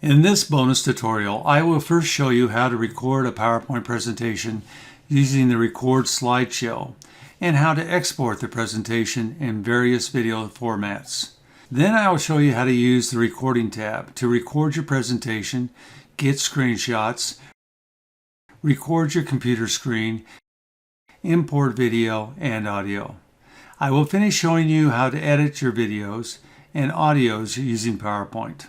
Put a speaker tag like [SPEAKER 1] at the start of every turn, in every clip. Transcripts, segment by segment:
[SPEAKER 1] In this bonus tutorial, I will first show you how to record a PowerPoint presentation using the Record slideshow and how to export the presentation in various video formats. Then I will show you how to use the Recording tab to record your presentation, get screenshots, record your computer screen, import video and audio. I will finish showing you how to edit your videos and audios using PowerPoint.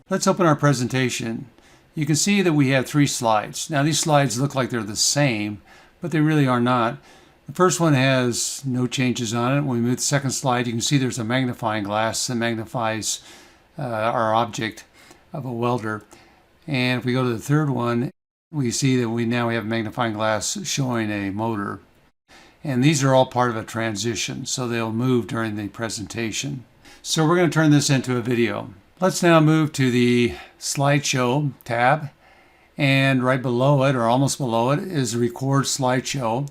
[SPEAKER 1] Let's open our presentation. You can see that we have 3 slides. Now these slides look like they're the same, but they really are not. The first one has no changes on it. When we move to the second slide, you can see there's a magnifying glass that magnifies our object of a welder. And if we go to the third one, we see that we now have a magnifying glass showing a motor. And these are all part of a transition, so they'll move during the presentation. So we're going to turn this into a video. Let's now move to the slideshow tab, and right below it, or almost below it, is Record Slideshow.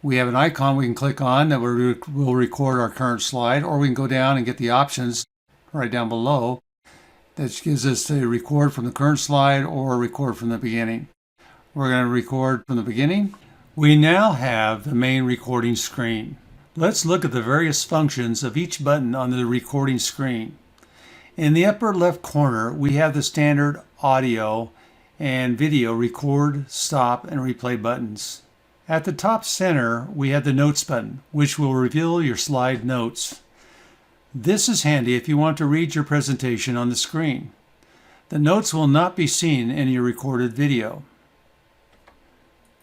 [SPEAKER 1] We have an icon we can click on that will record our current slide, or we can go down and get the options right down below that gives us to record from the current slide or record from the beginning. We're going to record from the beginning. We now have the main recording screen. Let's look at the various functions of each button on the recording screen. In the upper left corner, we have the standard audio and video record, stop, and replay buttons. At the top center, we have the notes button, which will reveal your slide notes. This is handy if you want to read your presentation on the screen. The notes will not be seen in your recorded video.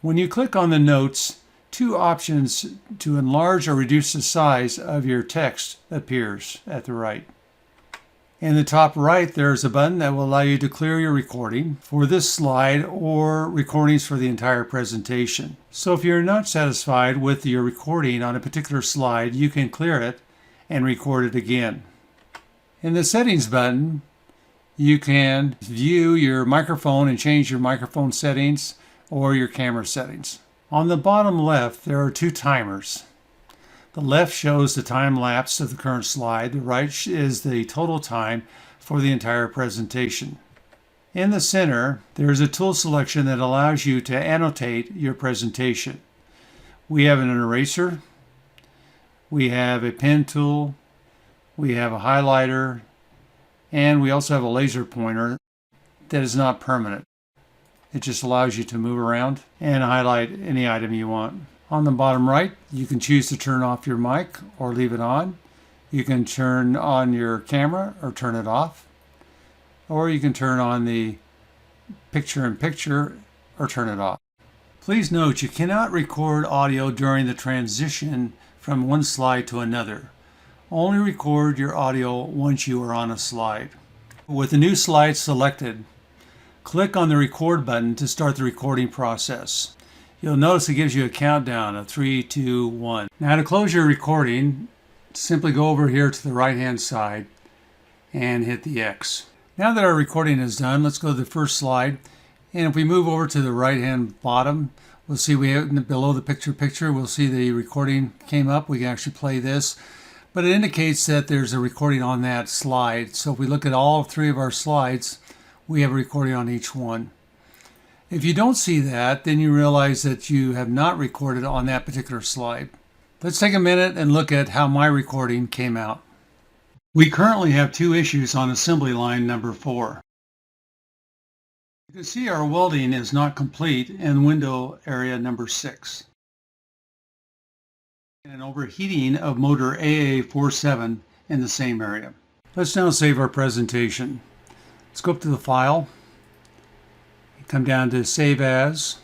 [SPEAKER 1] When you click on the notes, 2 options to enlarge or reduce the size of your text appears at the right. In the top right, there's a button that will allow you to clear your recording for this slide or recordings for the entire presentation. So if you're not satisfied with your recording on a particular slide, you can clear it and record it again. In the settings button, you can view your microphone and change your microphone settings or your camera settings. On the bottom left, there are 2 timers. The left shows the time lapse of the current slide. The right is the total time for the entire presentation. In the center, there is a tool selection that allows you to annotate your presentation. We have an eraser, we have a pen tool, we have a highlighter, and we also have a laser pointer that is not permanent. It just allows you to move around and highlight any item you want. On the bottom right, you can choose to turn off your mic or leave it on. You can turn on your camera or turn it off. Or you can turn on the picture-in-picture or turn it off. Please note you cannot record audio during the transition from one slide to another. Only record your audio once you are on a slide. With the new slide selected, click on the record button to start the recording process. You'll notice it gives you a countdown of 3, 2, 1. Now to close your recording, simply go over here to the right hand side and hit the X. Now that our recording is done, let's go to the first slide. And if we move over to the right hand bottom, we'll see we have below the picture, we'll see the recording came up. We can actually play this. But it indicates that there's a recording on that slide. So if we look at all 3 of our slides, we have a recording on each one. If you don't see that, then you realize that you have not recorded on that particular slide. Let's take a minute and look at how my recording came out. We currently have 2 issues on assembly line number 4. You can see our welding is not complete in window area number 6. And an overheating of motor AA47 in the same area. Let's now save our presentation. Let's go up to the file. Come down to Save As,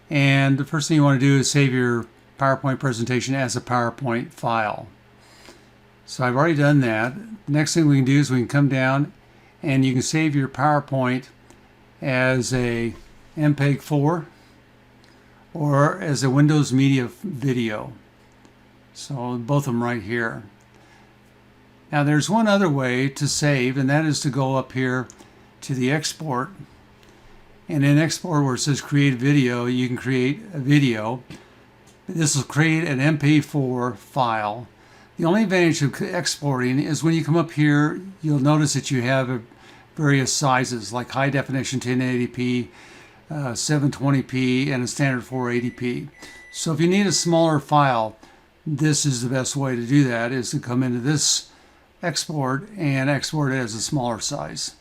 [SPEAKER 1] and the first thing you want to do is save your PowerPoint presentation as a PowerPoint file. So I've already done that. The next thing we can do is we can come down and you can save your PowerPoint as a MPEG-4 or as a Windows Media video. So both of them right here. Now there's one other way to save, and that is to go up here to the export. And in export where it says create video, you can create a video. This will create an MP4 file. The only advantage of exporting is when you come up here, you'll notice that you have a various sizes like high definition 1080p, 720p, and a standard 480p. So if you need a smaller file, this is the best way to do that, is to come into this export and export it as a smaller size.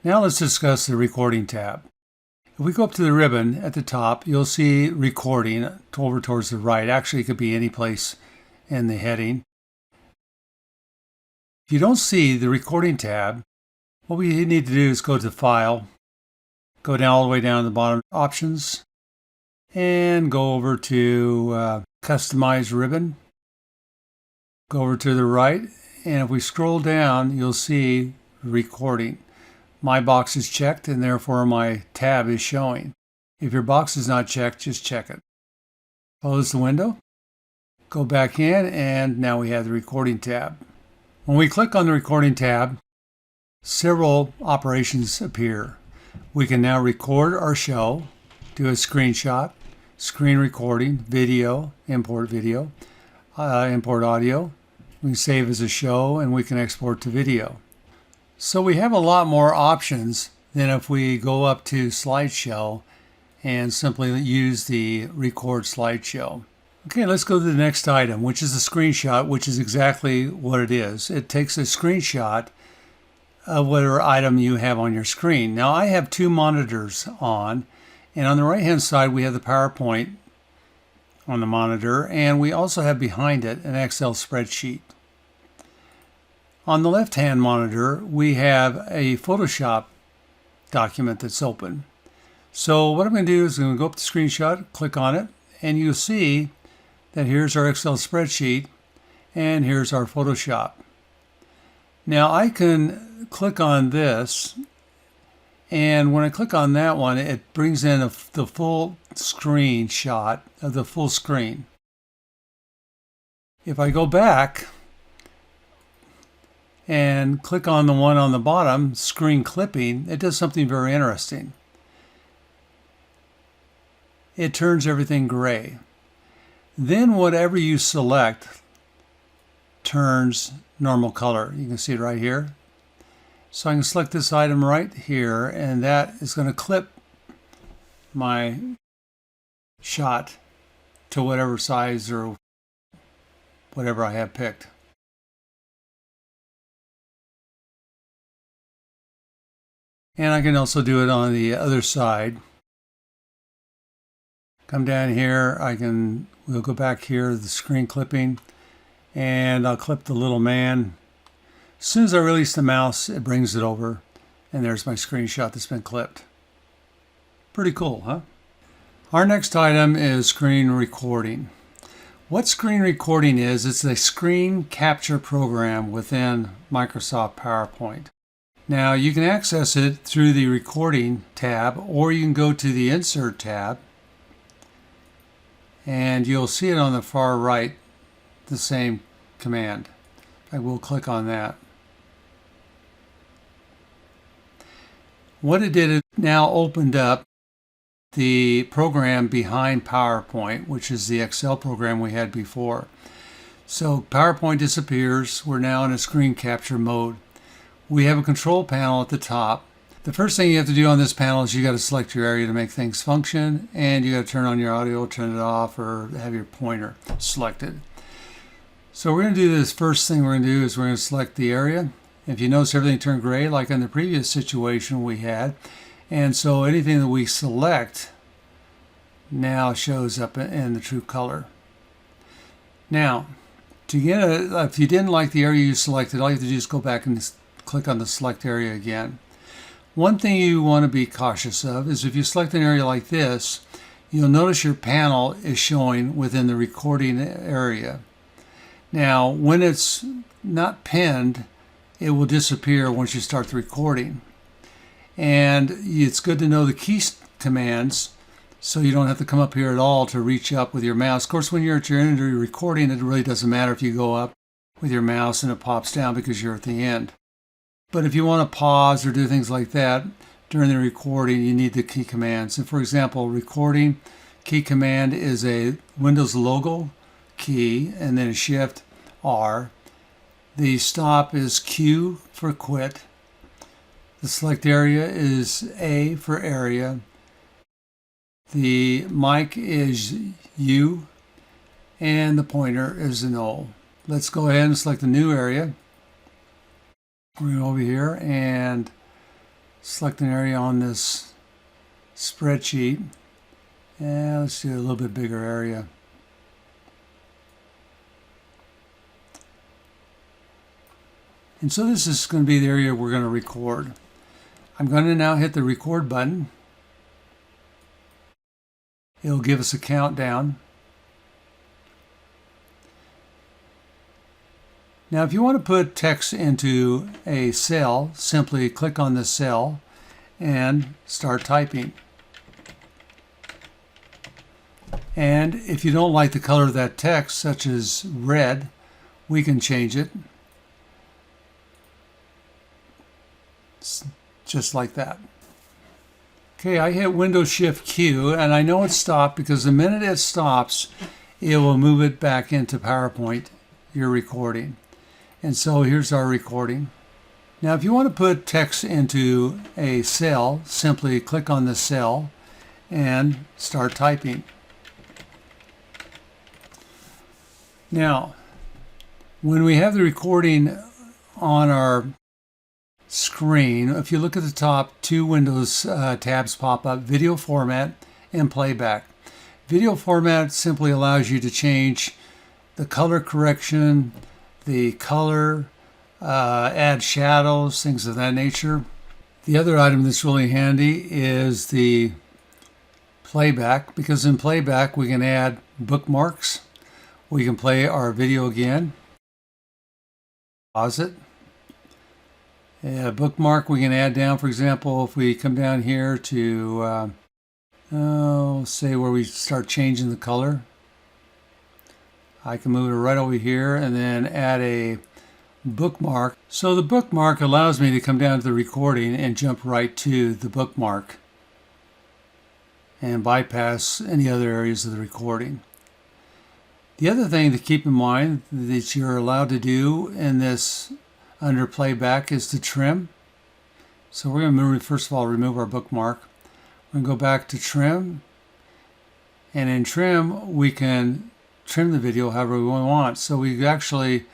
[SPEAKER 1] Now let's discuss the recording tab. If we go up to the ribbon at the top, you'll see recording over towards the right. Actually, it could be any place in the heading. If you don't see the recording tab, what we need to do is go to File, go down all the way down to the bottom, Options, and go over to Customize Ribbon. Go over to the right, and if we scroll down, you'll see recording. My box is checked, and therefore my tab is showing. If your box is not checked, just check it. Close the window, go back in, and now we have the recording tab. When we click on the recording tab, several operations appear. We can now record our show, do a screenshot, screen recording, video, import audio. We can save as a show, and we can export to video. So we have a lot more options than if we go up to slideshow and simply use the record slideshow. Okay, let's go to the next item, which is a screenshot, which is exactly what it is. It takes a screenshot of whatever item you have on your screen. Now I have two monitors on, and on the right hand side we have the PowerPoint on the monitor, and we also have behind it an Excel spreadsheet. On the left-hand monitor, we have a Photoshop document that's open. So what I'm going to do is I'm going to go up to the screenshot, click on it, and you'll see that here's our Excel spreadsheet, and here's our Photoshop. Now I can click on this, and when I click on that one, it brings in the full screenshot of the full screen. If I go back and click on the one on the bottom, screen clipping, it does something very interesting. It turns everything gray. Then whatever you select turns normal color. You can see it right here. So I can select this item right here, and that is going to clip my shot to whatever size or whatever I have picked. And I can also do it on the other side. Come down here, we'll go back here to the screen clipping, and I'll clip the little man. As soon as I release the mouse, it brings it over, and there's my screenshot that's been clipped. Pretty cool, huh? Our next item is screen recording. What screen recording is, it's a screen capture program within Microsoft PowerPoint. Now you can access it through the recording tab, or you can go to the insert tab, and you'll see it on the far right, the same command. I will click on that. What it did, it now opened up the program behind PowerPoint, which is the Excel program we had before. So PowerPoint disappears. We're now in a screen capture mode. We have a control panel at the top. The first thing you have to do on this panel is you got to select your area to make things function, and you got to turn on your audio, turn it off, or have your pointer selected. So we're going to do this. First thing we're going to do is we're going to select the area. If you notice, everything turned gray like in the previous situation we had, and so anything that we select now shows up in the true color. Now, to get if you didn't like the area you selected, all you have to do is go back and click on the select area again. One thing you want to be cautious of is if you select an area like this, you'll notice your panel is showing within the recording area. Now, when it's not pinned, it will disappear once you start the recording. And it's good to know the key commands so you don't have to come up here at all to reach up with your mouse. Of course, when you're at your end of your recording, it really doesn't matter if you go up with your mouse and it pops down because you're at the end. But if you want to pause or do things like that during the recording, you need the key commands. And for example, recording key command is a Windows logo key and then a Shift R. The stop is Q for quit. The select area is A for area. The mic is U, and the pointer is an O. Let's go ahead and select the new area. We're going over here and select an area on this spreadsheet. And let's do a little bit bigger area. And so this is going to be the area we're going to record. I'm going to now hit the record button. It'll give us a countdown. Now if you want to put text into a cell, simply click on the cell and start typing. And if you don't like the color of that text, such as red, we can change it. Just like that. Okay, I hit Windows Shift Q, and I know it stopped because the minute it stops, it will move it back into PowerPoint, your recording. And so here's our recording. Now if you want to put text into a cell, simply click on the cell and start typing. Now, when we have the recording on our screen, if you look at the top, two Windows tabs pop up: Video Format and Playback. Video Format simply allows you to change the color correction, the color, add shadows, things of that nature. The other item that's really handy is the Playback, because in Playback we can add bookmarks. We can play our video again, pause it. A bookmark we can add down, for example, if we come down here to, say where we start changing the color. I can move it right over here and then add a bookmark. So the bookmark allows me to come down to the recording and jump right to the bookmark and bypass any other areas of the recording. The other thing to keep in mind that you're allowed to do in this under playback is to trim. So we're going to first of all remove our bookmark. We're going to go back to trim, and in trim we can trim the video however we want. So we've actually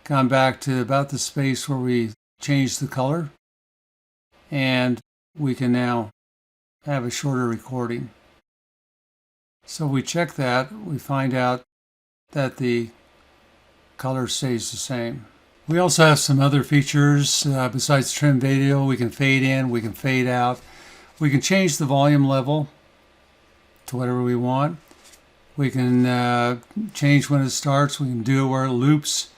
[SPEAKER 1] gone back to about the space where we changed the color, and we can now have a shorter recording. So we check that, we find out that the color stays the same. We also have some other features besides trim video. We can fade in, we can fade out. We can change the volume level to whatever we want. We can change when it starts. We can do it where it loops,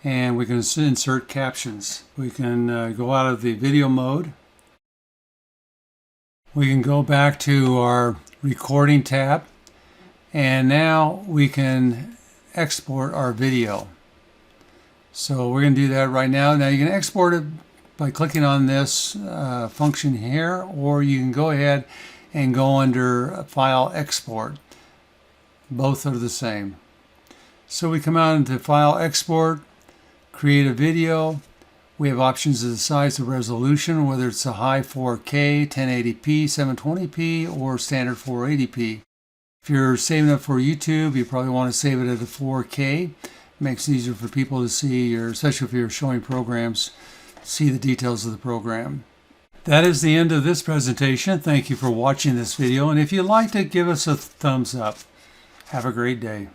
[SPEAKER 1] and we can insert captions. We can go out of the video mode. We can go back to our recording tab, and now we can export our video. So we're going to do that right now. Now you can export it by clicking on this function here, or you can go ahead and go under File Export. Both are the same. So we come out into File Export, create a video. We have options of the size, the resolution, whether it's a high 4K, 1080p, 720p, or standard 480p. If you're saving it for YouTube, you probably want to save it at a 4K. It makes it easier for people to see, especially if you're showing programs, see the details of the program. That is the end of this presentation. Thank you for watching this video, and if you liked it, give us a thumbs up. Have a great day.